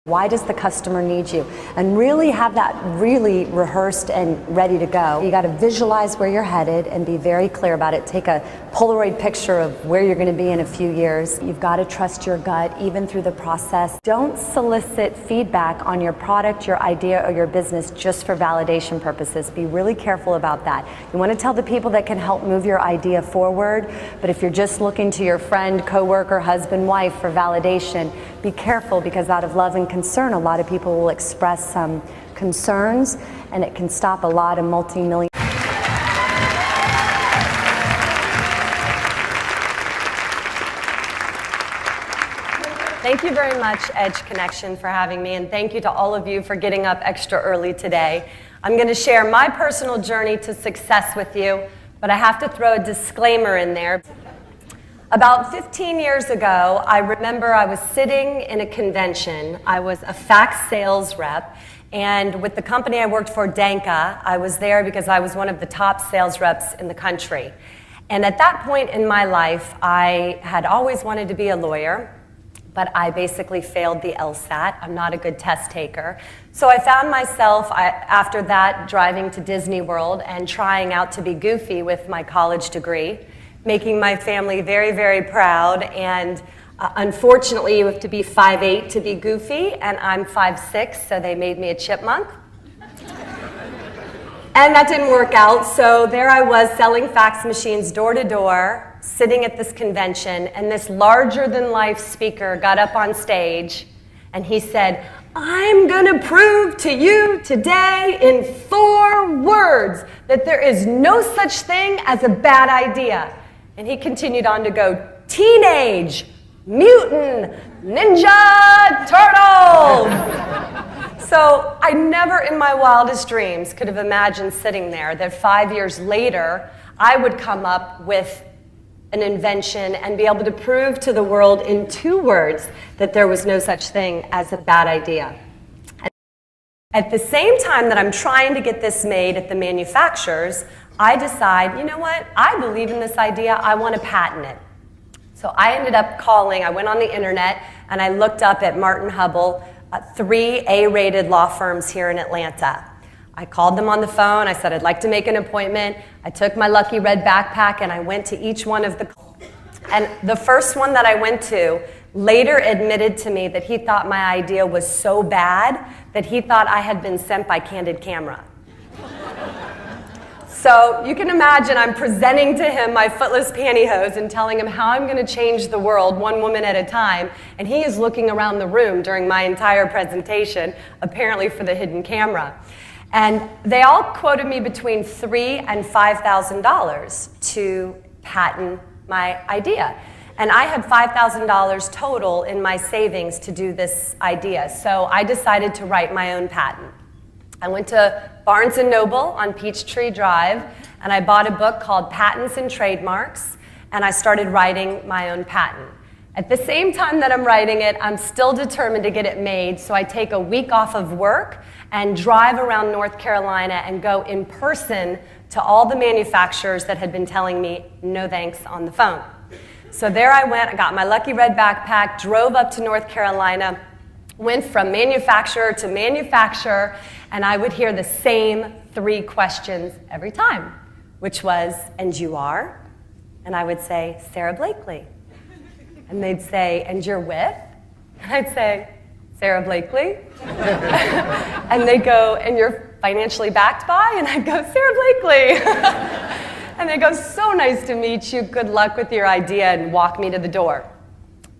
Why does the customer need you? And really have that really rehearsed and ready to go. You got to visualize where you're headed and be very clear about it. Take a Polaroid picture of where you're going to be in a few years. You've got to trust your gut even through the process. Don't solicit feedback on your product, your idea, or your business just for validation purposes. Be really careful about that. You want to tell the people that can help move your idea forward, but if you're just looking to your friend, coworker, husband, wife for validation, be careful, because out of love and concern, a lot of people will express some concerns, and it can stop a lot of multi-million. Thank you very much, Edge Connection, for having me, and thank you to all of you for getting up extra early today. I'm going to share my personal journey to success with you, but I have to throw a disclaimer in there. About 15 years ago, I remember I was sitting in a convention. I was a fax sales rep, and with the company I worked for, Danka, I was there because I was one of the top sales reps in the country. And at that point in my life, I had always wanted to be a lawyer, but I basically failed the LSAT. I'm not a good test taker. So I found myself, after that, driving to Disney World and trying out to be goofy with my college degree, making my family very, very proud. And unfortunately, you have to be 5'8" to be goofy, and I'm 5'6", so they made me a chipmunk. And that didn't work out, so there I was selling fax machines door to door, sitting at this convention, and this larger-than-life speaker got up on stage, and he said, "I'm going to prove to you today in 4 words that there is no such thing as a bad idea." And he continued on to go, "Teenage Mutant Ninja Turtles." So I never in my wildest dreams could have imagined sitting there that 5 years later I would come up with an invention and be able to prove to the world in 2 words that there was no such thing as a bad idea. At the same time that I'm trying to get this made at the manufacturers, I decide, you know what, I believe in this idea, I want to patent it. So I ended up calling, I went on the internet, and I looked up at Martin Hubble, 3 A-rated law firms here in Atlanta. I called them on the phone, I said I'd like to make an appointment, I took my lucky red backpack and I went to each one of the, and the first one that I went to later admitted to me that he thought my idea was so bad that he thought I had been sent by Candid Camera. So you can imagine I'm presenting to him my footless pantyhose and telling him how I'm going to change the world one woman at a time, and he is looking around the room during my entire presentation, apparently for the hidden camera. And they all quoted me between $3,000 and $5,000 to patent my idea. And I had $5,000 total in my savings to do this idea, so I decided to write my own patent. I went to Barnes & Noble on Peachtree Drive, and I bought a book called Patents and Trademarks, and I started writing my own patent. At the same time that I'm writing it, I'm still determined to get it made, so I take a week off of work and drive around North Carolina and go in person to all the manufacturers that had been telling me no thanks on the phone. So there I went, I got my lucky red backpack, drove up to North Carolina, went from manufacturer to manufacturer, and I would hear the same 3 questions every time, which was, "And you are?" And I would say, "Sarah Blakely." And they'd say, "And you're with?" And I'd say, "Sarah Blakely." And they'd go, "And you're financially backed by?" And I'd go, "Sarah Blakely." And they go, "So nice to meet you, good luck with your idea," and walk me to the door.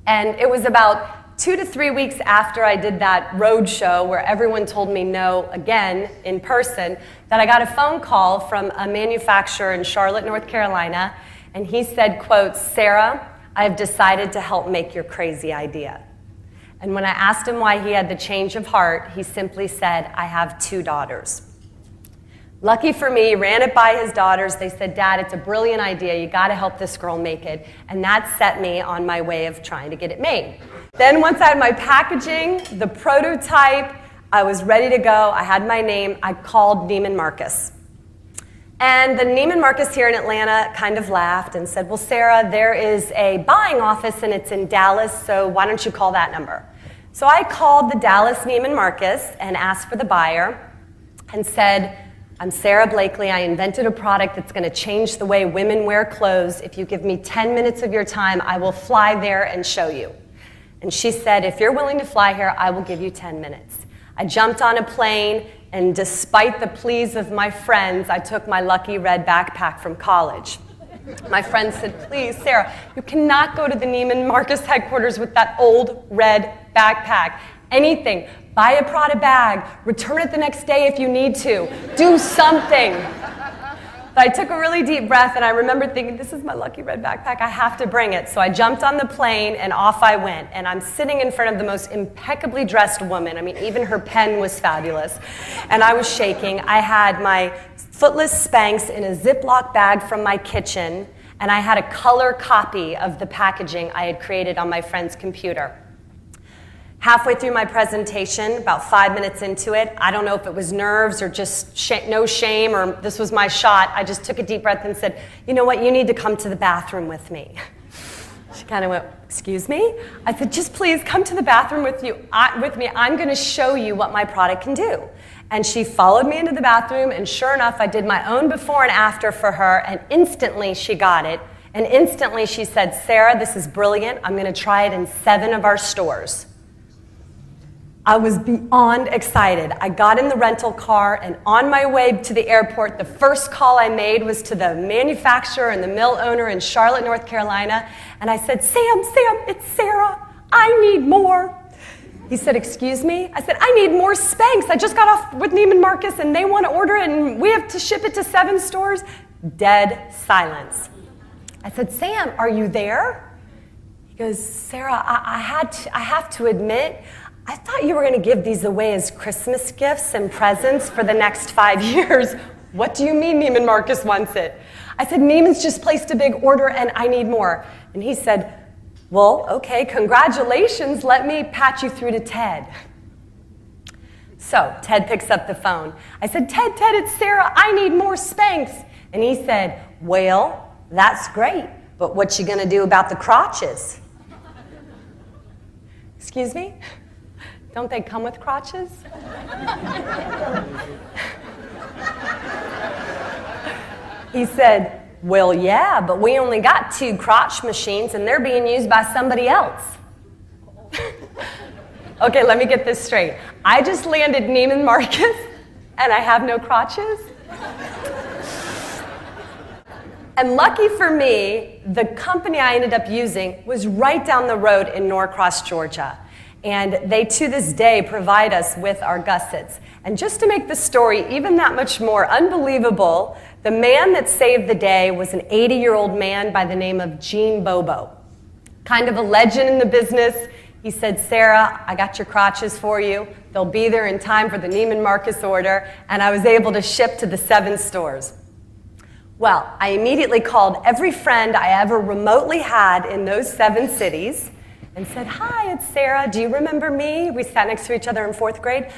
And it was about 2 to 3 weeks after I did that road show where everyone told me no again in person that I got a phone call from a manufacturer in Charlotte, North Carolina, and he said, quote, "Sarah, I have decided to help make your crazy idea." And when I asked him why he had the change of heart, he simply said, "I have 2 daughters." Lucky for me, he ran it by his daughters. They said, "Dad, it's a brilliant idea. You got to help this girl make it." And that set me on my way of trying to get it made. Then once I had my packaging, the prototype, I was ready to go. I had my name. I called Neiman Marcus. And the Neiman Marcus here in Atlanta kind of laughed and said, "Well, Sarah, there is a buying office and it's in Dallas, so why don't you call that number?" So I called the Dallas Neiman Marcus and asked for the buyer and said, I'm Sarah Blakely. I invented a product that's going to change the way women wear clothes. If you give me 10 minutes of your time, I will fly there and show you. And she said, if you're willing to fly here, I will give you 10 minutes. I jumped on a plane, and despite the pleas of my friends, I took my lucky red backpack from college. My friend said, please, Sarah, you cannot go to the Neiman Marcus headquarters with that old red backpack. Anything. Buy a Prada bag. Return it the next day if you need to. Do something. But I took a really deep breath, and I remember thinking, this is my lucky red backpack. I have to bring it. So I jumped on the plane, and off I went. And I'm sitting in front of the most impeccably dressed woman. I mean, even her pen was fabulous. And I was shaking. I had my footless Spanx in a Ziploc bag from my kitchen, and I had a color copy of the packaging I had created on my friend's computer. Halfway through my presentation, about 5 minutes into it, I don't know if it was nerves or just no shame or this was my shot, I just took a deep breath and said, you know what, you need to come to the bathroom with me. She kind of went, excuse me? I said, just please come to the bathroom with me. I'm going to show you what my product can do. And she followed me into the bathroom, and sure enough, I did my own before and after for her, and instantly she got it. And instantly she said, Sarah, this is brilliant. I'm going to try it in 7 of our stores. I was beyond excited. I got in the rental car, and on my way to the airport, the first call I made was to the manufacturer and the mill owner in Charlotte, North Carolina, and I said, Sam, it's Sarah. I need more. He said, excuse me? I said, I need more Spanx. I just got off with Neiman Marcus, and they want to order it, and we have to ship it to 7 stores. Dead silence. I said, Sam, are you there? He goes, Sarah, I have to admit, I thought you were going to give these away as Christmas gifts and presents for the next 5 years. What do you mean Neiman Marcus wants it? I said, Neiman's just placed a big order and I need more. And he said, well, okay, congratulations. Let me patch you through to Ted. So Ted picks up the phone. I said, Ted, it's Sarah. I need more Spanx. And he said, well, that's great, but what you going to do about the crotches? Excuse me? Don't they come with crotches? He said, well, yeah, but we only got 2 crotch machines and they're being used by somebody else. Okay, let me get this straight. I just landed Neiman Marcus and I have no crotches? And lucky for me, the company I ended up using was right down the road in Norcross, Georgia. And they, to this day, provide us with our gussets. And just to make the story even that much more unbelievable, the man that saved the day was an 80-year-old man by the name of Gene Bobo. Kind of a legend in the business. He said, Sarah, I got your crotches for you. They'll be there in time for the Neiman Marcus order. And I was able to ship to the 7 stores. Well, I immediately called every friend I ever remotely had in those 7 cities and said, hi, it's Sarah. Do you remember me? We sat next to each other in 4th grade.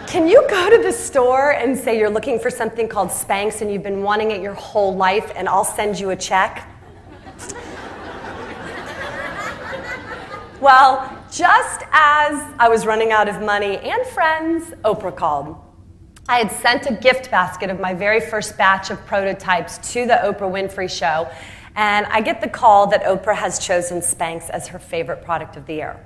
Can you go to the store and say you're looking for something called Spanx and you've been wanting it your whole life and I'll send you a check? Well, just as I was running out of money and friends, Oprah called. I had sent a gift basket of my very first batch of prototypes to the Oprah Winfrey Show, and I get the call that Oprah has chosen Spanx as her favorite product of the year.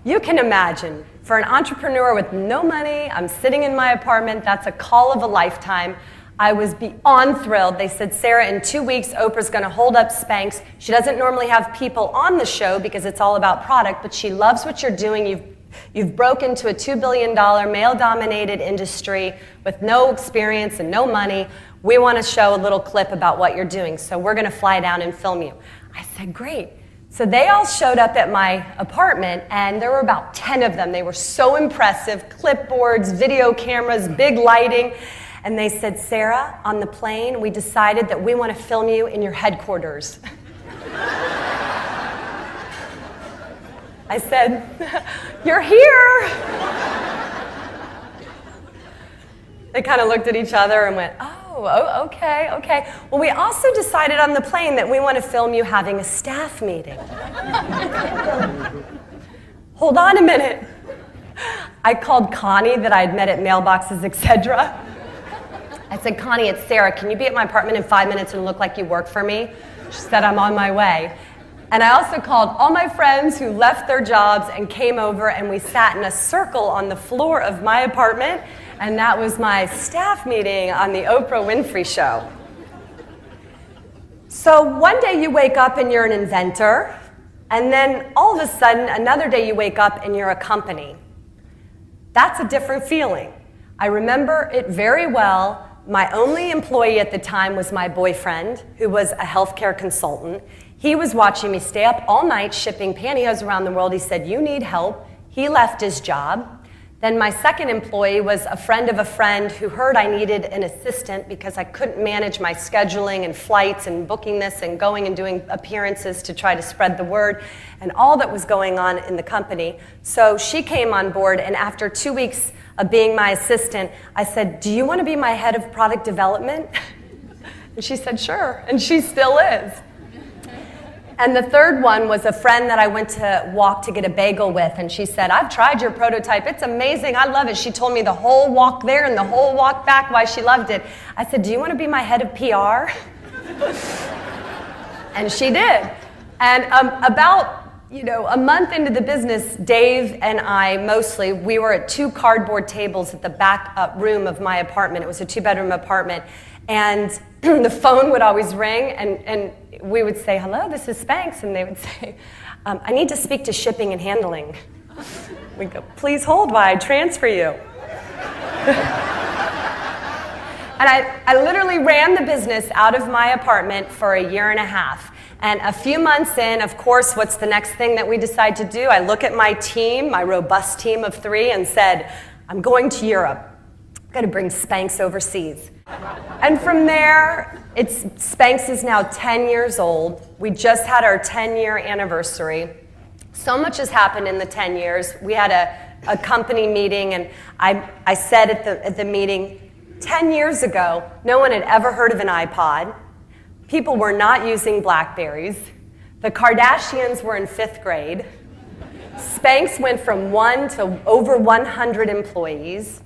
You can imagine, for an entrepreneur with no money, I'm sitting in my apartment, that's a call of a lifetime. I was beyond thrilled. They said, Sarah, in 2 weeks, Oprah's going to hold up Spanx. She doesn't normally have people on the show because it's all about product, but she loves what you're doing. You've broken into a $2 billion male-dominated industry with no experience and no money. We want to show a little clip about what you're doing, so we're going to fly down and film you. I said, great. So they all showed up at my apartment, and there were about 10 of them. They were so impressive, clipboards, video cameras, big lighting. And they said, Sarah, on the plane, we decided that we want to film you in your headquarters. I said, you're here. They kind of looked at each other and went, oh. Okay. Well, we also decided on the plane that we want to film you having a staff meeting. Hold on a minute. I called Connie that I had met at Mailboxes, etc. I said, Connie, it's Sarah. Can you be at my apartment in 5 minutes and look like you work for me? She said, I'm on my way. And I also called all my friends who left their jobs and came over, and we sat in a circle on the floor of my apartment, and that was my staff meeting on the Oprah Winfrey Show. So one day you wake up and you're an inventor, and then all of a sudden, another day you wake up and you're a company. That's a different feeling. I remember it very well. My only employee at the time was my boyfriend, who was a healthcare consultant. He was watching me stay up all night shipping pantyhose around the world. He said, you need help. He left his job. Then my second employee was a friend of a friend who heard I needed an assistant because I couldn't manage my scheduling and flights and booking this and going and doing appearances to try to spread the word and all that was going on in the company. So she came on board, and after 2 weeks of being my assistant, I said, do you want to be my head of product development? And she said, sure, and she still is. And the third one was a friend that I went to walk to get a bagel with, and she said, I've tried your prototype. It's amazing. I love it. She told me the whole walk there and the whole walk back why she loved it. I said, do you want to be my head of PR? And she did. And about a month into the business, Dave and I mostly, we were at 2 cardboard tables at the back room of my apartment. It was a 2-bedroom apartment. And the phone would always ring, and we would say, hello, this is Spanx. And they would say, I need to speak to shipping and handling. We'd go, please hold while I transfer you. And I literally ran the business out of my apartment for 1.5 years. And a few months in, of course, what's the next thing that we decide to do? I look at my team, my robust team of 3, and said, I'm going to Europe. I've got to bring Spanx overseas. And from there, Spanx is now 10 years old. We just had our 10-year anniversary. So much has happened in the 10 years. We had a company meeting, and I said at the meeting, 10 years ago, no one had ever heard of an iPod. People were not using Blackberries. The Kardashians were in 5th grade. Spanx went from 1 to over 100 employees.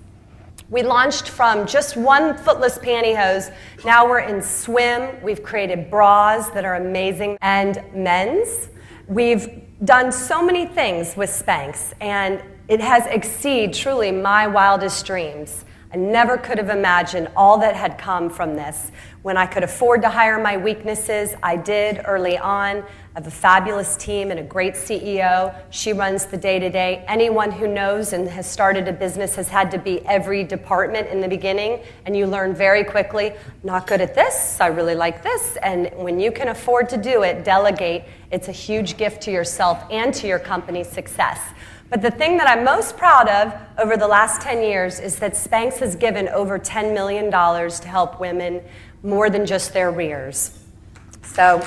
We launched from just 1 footless pantyhose. Now we're in swim. We've created bras that are amazing. And men's. We've done so many things with Spanx, and it has exceeded truly my wildest dreams. I never could have imagined all that had come from this. When I could afford to hire my weaknesses, I did early on. I have a fabulous team and a great CEO. She runs the day-to-day. Anyone who knows and has started a business has had to be every department in the beginning, and you learn very quickly, not good at this, I really like this, and when you can afford to do it, delegate. It's a huge gift to yourself and to your company's success. But the thing that I'm most proud of over the last 10 years is that Spanx has given over $10 million to help women more than just their rears. So